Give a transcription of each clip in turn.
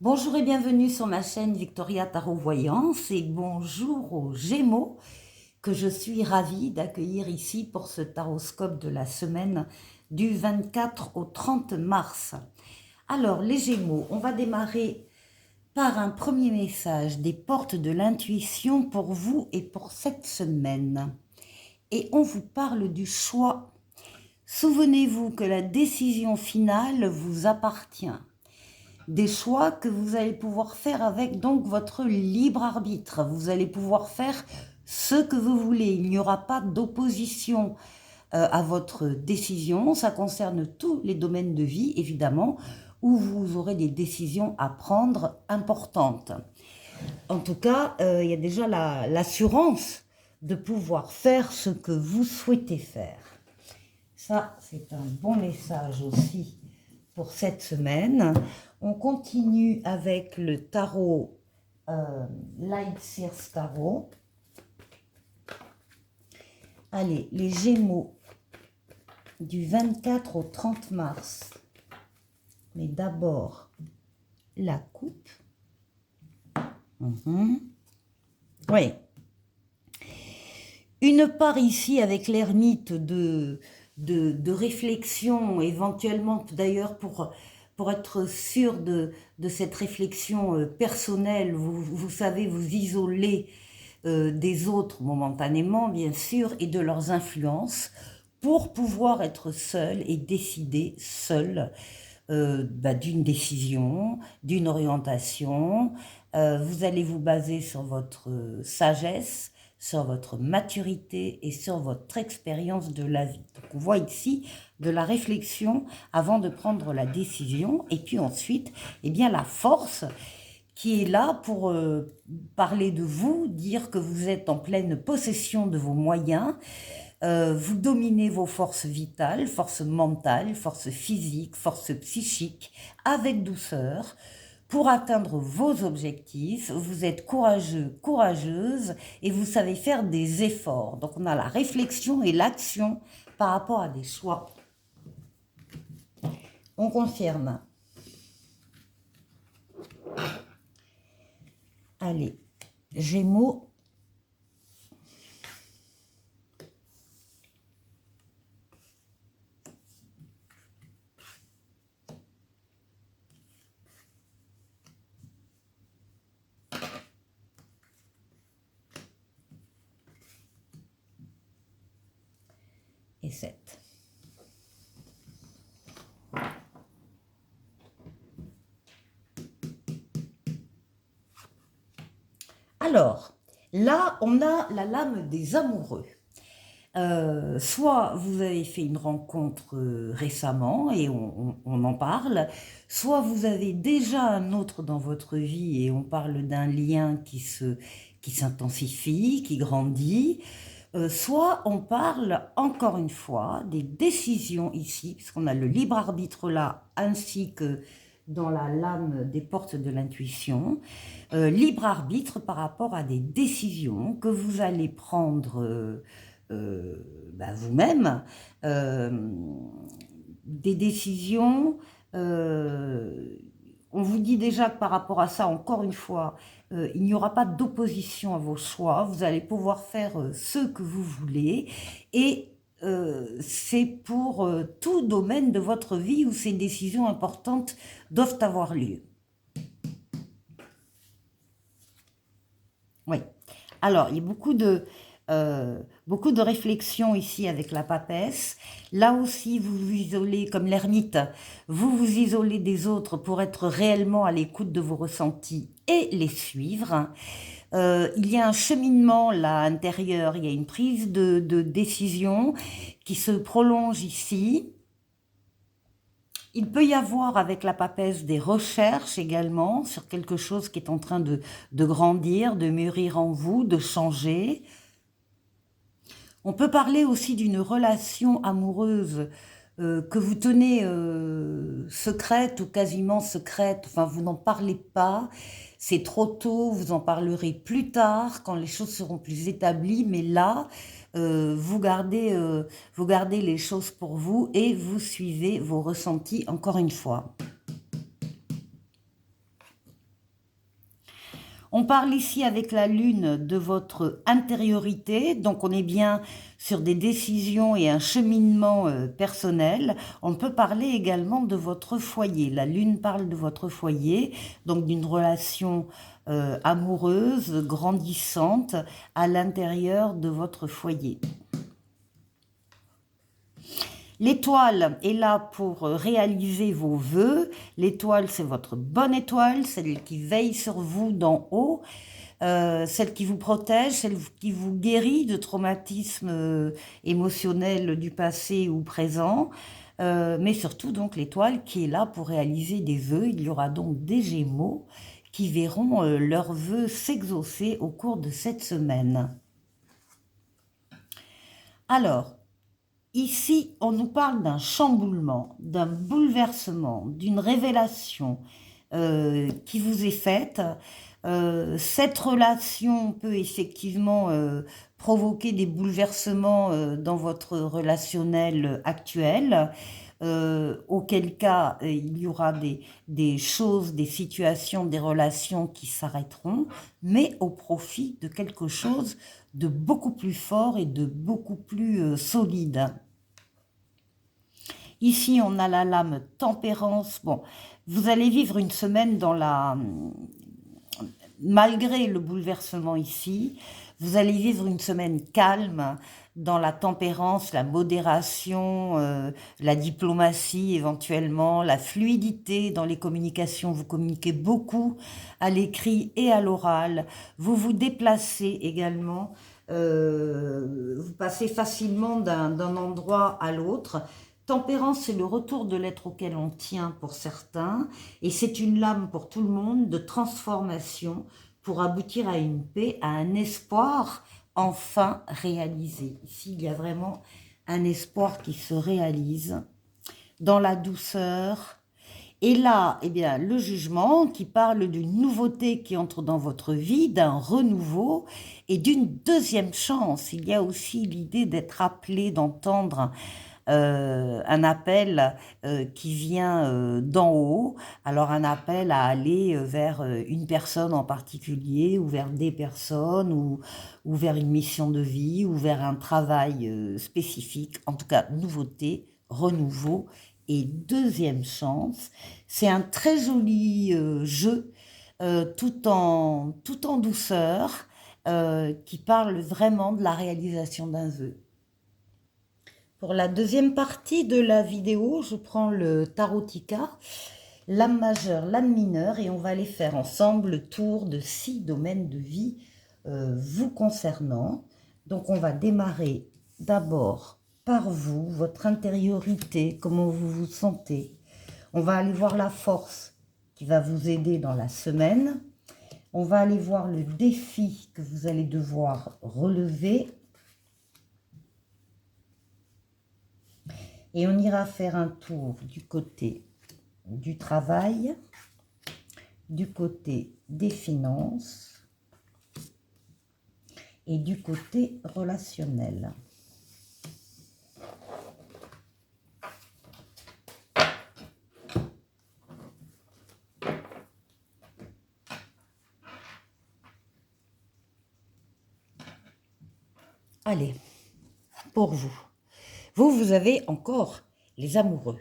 Bonjour et bienvenue sur ma chaîne Victoria Tarot Voyance et bonjour aux Gémeaux que je suis ravie d'accueillir ici pour ce taroscope de la semaine du 24 au 30 mars. Alors les Gémeaux, on va démarrer par un premier message des portes de l'intuition pour vous et pour cette semaine. Et on vous parle du choix. Souvenez-vous que la décision finale vous appartient. Des choix que vous allez pouvoir faire avec donc votre libre arbitre. Vous allez pouvoir faire ce que vous voulez. Il n'y aura pas d'opposition à votre décision. Ça concerne tous les domaines de vie, évidemment, où vous aurez des décisions à prendre importantes. En tout cas, il y a déjà l'assurance de pouvoir faire ce que vous souhaitez faire. Ça, c'est un bon message aussi pour cette semaine. On continue avec le tarot Light Sears Tarot. Allez, les Gémeaux du 24 au 30 mars. Mais d'abord, la coupe. Oui. Une part ici avec l'ermite de réflexion, éventuellement d'ailleurs pour être sûr de cette réflexion personnelle, vous savez, vous isoler des autres momentanément, bien sûr, et de leurs influences, pour pouvoir être seul et décider seul d'une décision, d'une orientation. Vous allez vous baser sur votre sagesse, sur votre maturité et sur votre expérience de la vie. Donc on voit ici de la réflexion avant de prendre la décision, et puis ensuite, eh bien, la force qui est là pour parler de vous, dire que vous êtes en pleine possession de vos moyens, vous dominez vos forces vitales, forces mentales, forces physiques, forces psychiques, avec douceur, pour atteindre vos objectifs. Vous êtes courageux, courageuse, et vous savez faire des efforts. Donc on a la réflexion et l'action par rapport à des choix. On confirme. Allez, Gémeaux. Et 7. Alors, là, on a la lame des amoureux. Soit vous avez fait une rencontre récemment et on en parle, soit vous avez déjà un autre dans votre vie et on parle d'un lien qui s'intensifie, qui grandit, soit on parle encore une fois des décisions ici, puisqu'on a le libre arbitre là, ainsi que dans la lame des portes de l'intuition, libre arbitre par rapport à des décisions que vous allez prendre vous-même, des décisions. On vous dit déjà que par rapport à ça, encore une fois, il n'y aura pas d'opposition à vos choix. Vous allez pouvoir faire ce que vous voulez. Et c'est pour tout domaine de votre vie où ces décisions importantes doivent avoir lieu. Oui. Alors, il y a beaucoup de réflexions ici avec la papesse. Là aussi, vous vous isolez comme l'ermite. Vous vous isolez des autres pour être réellement à l'écoute de vos ressentis et les suivre. Il y a un cheminement là intérieur, il y a une prise de décision qui se prolonge ici. Il peut y avoir avec la papesse des recherches également sur quelque chose qui est en train de grandir, de mûrir en vous, de changer. On peut parler aussi d'une relation amoureuse que vous tenez secrète ou quasiment secrète, enfin vous n'en parlez pas, c'est trop tôt, vous en parlerez plus tard quand les choses seront plus établies, mais là, vous gardez les choses pour vous et vous suivez vos ressentis encore une fois. On parle ici avec la lune de votre intériorité, donc on est bien sur des décisions et un cheminement personnel. On peut parler également de votre foyer. La lune parle de votre foyer, donc d'une relation amoureuse, grandissante à l'intérieur de votre foyer. L'étoile est là pour réaliser vos vœux. L'étoile, c'est votre bonne étoile, celle qui veille sur vous d'en haut, celle qui vous protège, celle qui vous guérit de traumatismes émotionnels du passé ou présent, mais surtout donc l'étoile qui est là pour réaliser des vœux. Il y aura donc des Gémeaux qui verront leurs vœux s'exaucer au cours de cette semaine. Alors, ici, on nous parle d'un chamboulement, d'un bouleversement, d'une révélation qui vous est faite. Cette relation peut effectivement provoquer des bouleversements dans votre relationnel actuel, auquel cas il y aura des choses, des situations, des relations qui s'arrêteront, mais au profit de quelque chose de beaucoup plus fort et de beaucoup plus solide. Ici, on a la lame tempérance. Bon, vous allez vivre une semaine dans la... Malgré le bouleversement ici, vous allez vivre une semaine calme dans la tempérance, la modération, la diplomatie éventuellement, la fluidité dans les communications. Vous communiquez beaucoup à l'écrit et à l'oral. Vous vous déplacez également. Vous passez facilement d'un endroit à l'autre. Tempérance, c'est le retour de l'être auquel on tient pour certains, et c'est une lame pour tout le monde de transformation pour aboutir à une paix, à un espoir enfin réalisé. Ici, il y a vraiment un espoir qui se réalise dans la douceur. Et là, eh bien, le jugement qui parle d'une nouveauté qui entre dans votre vie, d'un renouveau et d'une deuxième chance. Il y a aussi l'idée d'être appelé, d'entendre un appel qui vient d'en haut, alors un appel à aller vers une personne en particulier, ou vers des personnes, ou vers une mission de vie, ou vers un travail spécifique, en tout cas nouveauté, renouveau et deuxième chance. C'est un très joli jeu, tout en douceur, qui parle vraiment de la réalisation d'un vœu. Pour la deuxième partie de la vidéo, je prends le tarotica, l'âme majeure, l'âme mineure, et on va aller faire ensemble le tour de 6 domaines de vie vous concernant. Donc on va démarrer d'abord par vous, votre intériorité, comment vous vous sentez. On va aller voir la force qui va vous aider dans la semaine. On va aller voir le défi que vous allez devoir relever. Et on ira faire un tour du côté du travail, du côté des finances et du côté relationnel. Allez, pour vous. Vous avez encore les amoureux.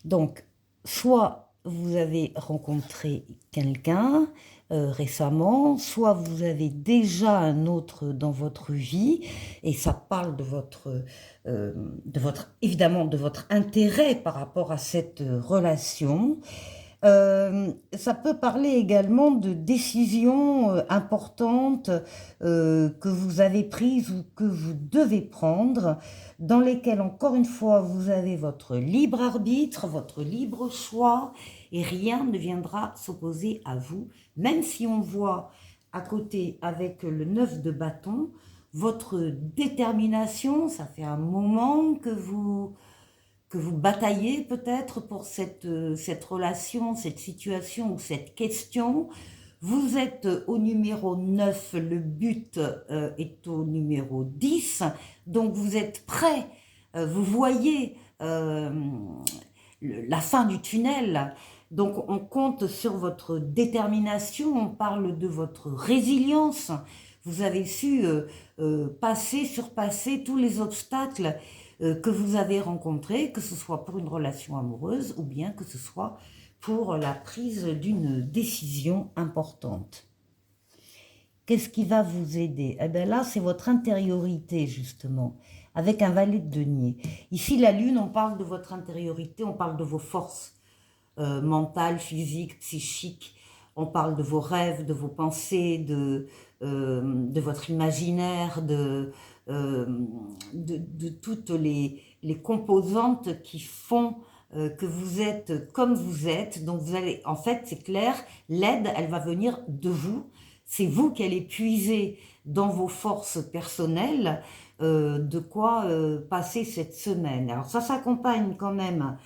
Donc, soit vous avez rencontré quelqu'un récemment, soit vous avez déjà un autre dans votre vie, et ça parle évidemment de votre intérêt par rapport à cette relation. Ça peut parler également de décisions importantes que vous avez prises ou que vous devez prendre, dans lesquelles, encore une fois, vous avez votre libre arbitre, votre libre choix, et rien ne viendra s'opposer à vous, même si on voit à côté avec le 9 de bâton, votre détermination. Ça fait un moment que vous bataillez peut-être pour cette relation, cette situation ou cette question. Vous êtes au numéro 9, le but est au numéro 10, donc vous êtes prêt, vous voyez la fin du tunnel, Donc on compte sur votre détermination, on parle de votre résilience. Vous avez su surpasser tous les obstacles que vous avez rencontrés, que ce soit pour une relation amoureuse ou bien que ce soit pour la prise d'une décision importante. Qu'est-ce qui va vous aider? Eh bien là, c'est votre intériorité, justement, avec un valet de denier. Ici, la lune, on parle de votre intériorité, on parle de vos forces mentales, physiques, psychiques. On parle de vos rêves, de vos pensées, de votre imaginaire, de toutes les composantes qui font que vous êtes comme vous êtes. Donc vous allez, en fait, c'est clair, l'aide, elle va venir de vous. C'est vous qui allez puiser dans vos forces personnelles de quoi passer cette semaine. Alors ça s'accompagne quand même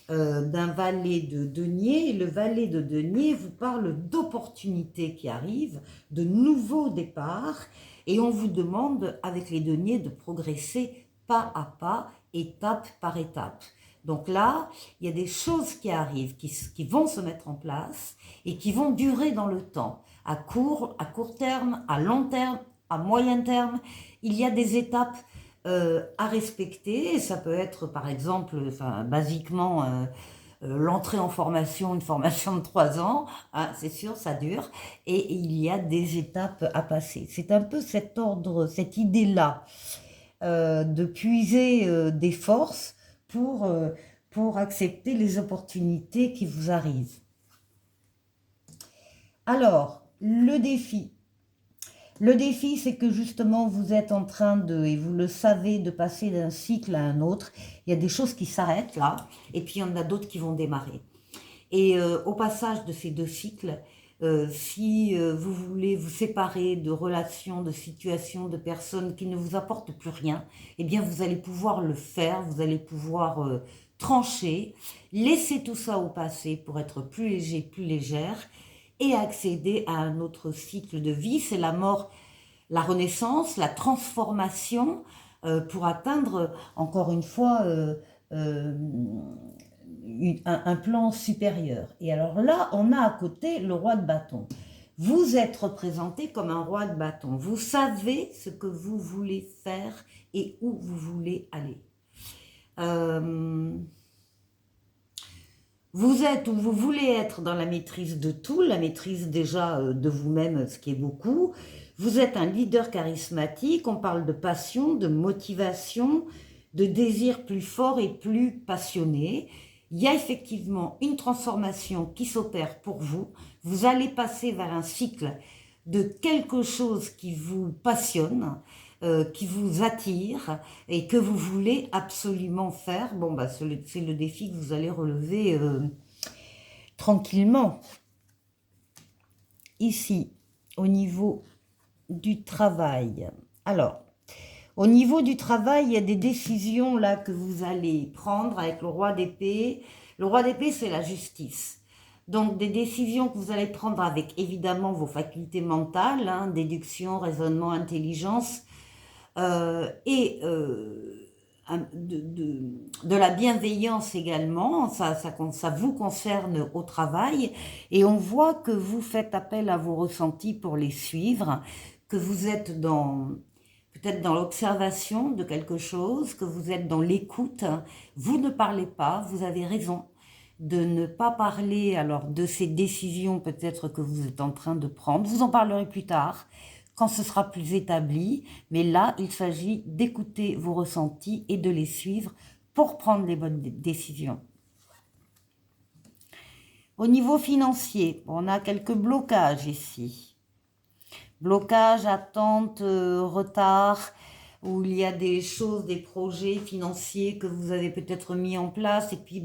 d'un valet de denier. Et le valet de denier vous parle d'opportunités qui arrivent, de nouveaux départs. Et on vous demande, avec les deniers, de progresser pas à pas, étape par étape. Donc là, il y a des choses qui arrivent, qui vont se mettre en place et qui vont durer dans le temps, à court terme, à long terme, à moyen terme. Il y a des étapes à respecter. Ça peut être, par exemple, basiquement, l'entrée en formation, une formation de 3 ans, hein, c'est sûr, ça dure, et il y a des étapes à passer. C'est un peu cet ordre, cette idée-là, de puiser des forces pour accepter les opportunités qui vous arrivent. Alors, le défi. Le défi, c'est que justement, vous êtes en train de, et vous le savez, de passer d'un cycle à un autre. Il y a des choses qui s'arrêtent là, et puis il y en a d'autres qui vont démarrer. Et au passage de ces 2 cycles, si vous voulez vous séparer de relations, de situations, de personnes qui ne vous apportent plus rien, eh bien vous allez pouvoir le faire, vous allez pouvoir trancher, laisser tout ça au passé pour être plus léger, plus légère, et accéder à un autre cycle de vie. C'est la mort, la renaissance, la transformation pour atteindre, encore une fois, un plan supérieur. Et alors là, on a à côté le roi de bâton. Vous êtes représenté comme un roi de bâton. Vous savez ce que vous voulez faire et où vous voulez aller. Vous êtes ou vous voulez être dans la maîtrise de tout, la maîtrise déjà de vous-même, ce qui est beaucoup. Vous êtes un leader charismatique, on parle de passion, de motivation, de désir plus fort et plus passionné. Il y a effectivement une transformation qui s'opère pour vous. Vous allez passer vers un cycle de quelque chose qui vous passionne, qui vous attire et que vous voulez absolument faire. Bon, bah, c'est le défi que vous allez relever tranquillement. Ici, au niveau du travail. Alors, au niveau du travail, il y a des décisions là que vous allez prendre avec le roi d'épée. Le roi d'épée, c'est la justice. Donc, des décisions que vous allez prendre avec évidemment vos facultés mentales, hein, déduction, raisonnement, intelligence, et de la bienveillance également, ça vous concerne au travail, et on voit que vous faites appel à vos ressentis pour les suivre, que vous êtes peut-être dans l'observation de quelque chose, que vous êtes dans l'écoute. Vous ne parlez pas, vous avez raison de ne pas parler alors de ces décisions peut-être que vous êtes en train de prendre. Vous en parlerez plus tard, quand ce sera plus établi, mais là, il s'agit d'écouter vos ressentis et de les suivre pour prendre les bonnes décisions. Au niveau financier, on a quelques blocages ici. Blocage, attente, retard, où il y a des choses, des projets financiers que vous avez peut-être mis en place, et puis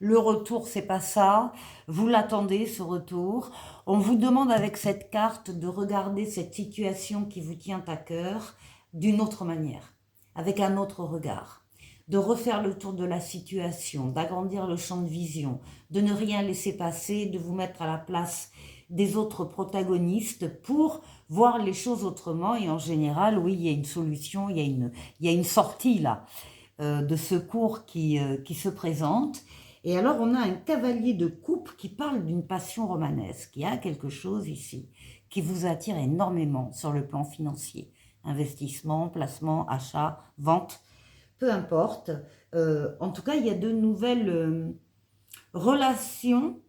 le retour, c'est pas ça. Vous l'attendez, ce retour. On vous demande avec cette carte de regarder cette situation qui vous tient à cœur d'une autre manière, avec un autre regard, de refaire le tour de la situation, d'agrandir le champ de vision, de ne rien laisser passer, de vous mettre à la place des autres protagonistes pour voir les choses autrement. Et en général, oui, il y a une solution, il y a une sortie là, de secours qui se présente. Et alors, on a un cavalier de coupe qui parle d'une passion romanesque. Il y a quelque chose ici qui vous attire énormément sur le plan financier. Investissement, placement, achat, vente, peu importe. En tout cas, il y a de nouvelles relations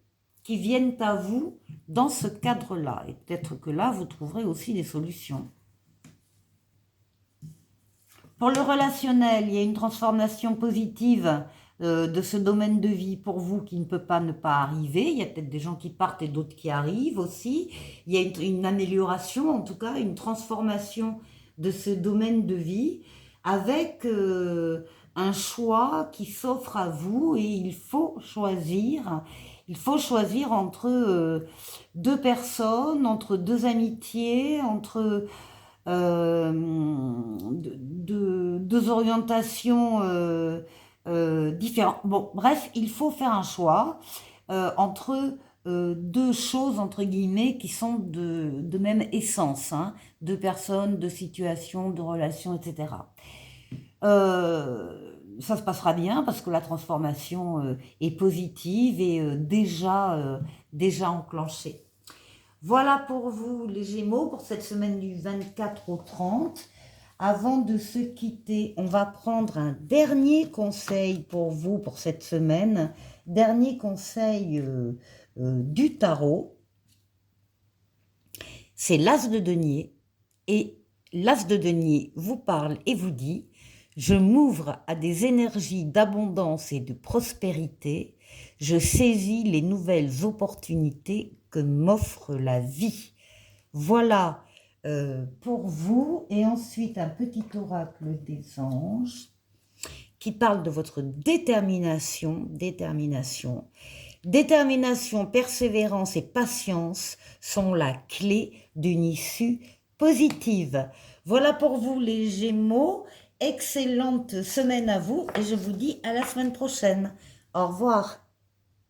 qui viennent à vous dans ce cadre-là. Et peut-être que là, vous trouverez aussi des solutions. Pour le relationnel, il y a une transformation positive de ce domaine de vie pour vous qui ne peut pas ne pas arriver. Il y a peut-être des gens qui partent et d'autres qui arrivent aussi. Il y a une amélioration, en tout cas, une transformation de ce domaine de vie avec un choix qui s'offre à vous et il faut choisir. Il faut choisir entre deux personnes, entre deux amitiés, entre deux orientations différentes. Bon, bref, il faut faire un choix entre deux choses, entre guillemets, qui sont de même essence, hein, deux personnes, deux situations, deux relations, etc. Ça se passera bien parce que la transformation est positive et déjà enclenchée. Voilà pour vous les Gémeaux pour cette semaine du 24 au 30. Avant de se quitter, on va prendre un dernier conseil pour vous pour cette semaine. Dernier conseil du tarot. C'est l'As de denier. Et l'As de denier vous parle et vous dit « Je m'ouvre à des énergies d'abondance et de prospérité. Je saisis les nouvelles opportunités que m'offre la vie. » Voilà pour vous. Et ensuite, un petit oracle des anges qui parle de votre détermination. Détermination, persévérance et patience sont la clé d'une issue positive. Voilà pour vous les Gémeaux. Excellente semaine à vous et je vous dis à la semaine prochaine. Au revoir.